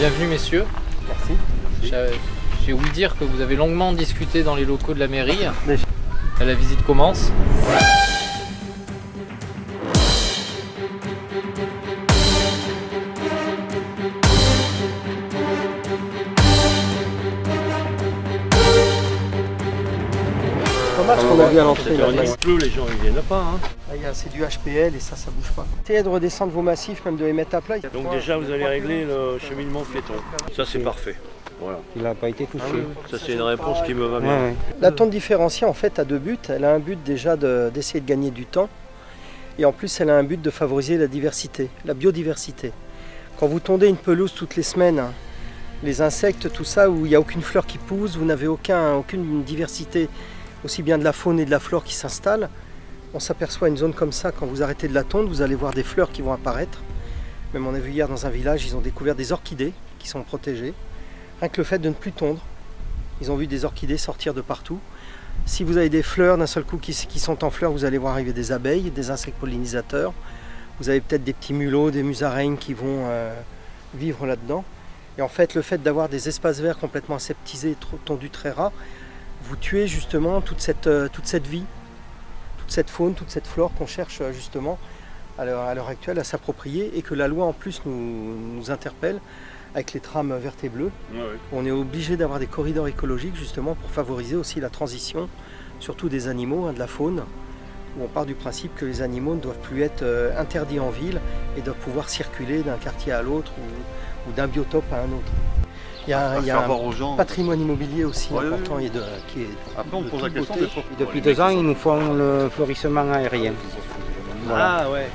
Bienvenue messieurs. Merci. J'ai ouï dire que vous avez longuement discuté dans les locaux de la mairie. La visite commence. C'est pas mal ce qu'on a vu à l'entrée. Il pleut, les gens ils viennent pas. Hein. C'est du HPL et ça bouge pas. Essayez de redescendre vos massifs, même de les mettre à plat. Donc déjà vous allez régler le cheminement piéton. Ça c'est parfait. Voilà. Il n'a pas été touché. Ça c'est une réponse qui me va bien. Ouais. La tonte différenciée en fait a deux buts. Elle a un but déjà d'essayer de gagner du temps. Et en plus elle a un but de favoriser la diversité, la biodiversité. Quand vous tondez une pelouse toutes les semaines, les insectes, tout ça, où il n'y a aucune fleur qui pousse, vous n'avez aucune diversité, aussi bien de la faune et de la flore qui s'installe. On s'aperçoit une zone comme ça, quand vous arrêtez de la tondre, vous allez voir des fleurs qui vont apparaître. Même on a vu hier dans un village, ils ont découvert des orchidées qui sont protégées. Rien que le fait de ne plus tondre, ils ont vu des orchidées sortir de partout. Si vous avez des fleurs d'un seul coup qui sont en fleurs, vous allez voir arriver des abeilles, des insectes pollinisateurs. Vous avez peut-être des petits mulots, des musaraignes qui vont vivre là-dedans. Et en fait, le fait d'avoir des espaces verts complètement aseptisés, tondus très ras, vous tuez justement toute cette vie, toute cette faune, toute cette flore qu'on cherche justement à l'heure actuelle à s'approprier et que la loi en plus nous interpelle avec les trames vertes et bleues. Ouais. On est obligé d'avoir des corridors écologiques justement pour favoriser aussi la transition, surtout des animaux, de la faune, où on part du principe que les animaux ne doivent plus être interdits en ville et doivent pouvoir circuler d'un quartier à l'autre ou d'un biotope à un autre. Il y a un patrimoine immobilier aussi important et qui est. Après on pose la question Depuis 2 ans, ils nous font le fleurissement aérien. Voilà. Ah ouais.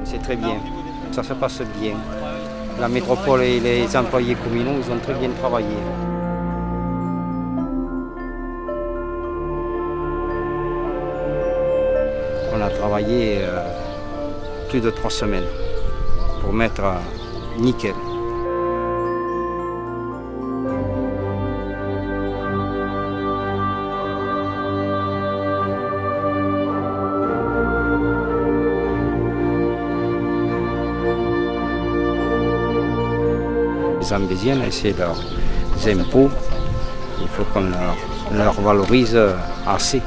C'est très bien, ça se passe bien. La métropole et les employés communaux, ils ont très bien travaillé. On a travaillé plus de 3 semaines pour mettre nickel. Les Zambésiennes, c'est leurs impôts. Il faut qu'on leur valorise assez.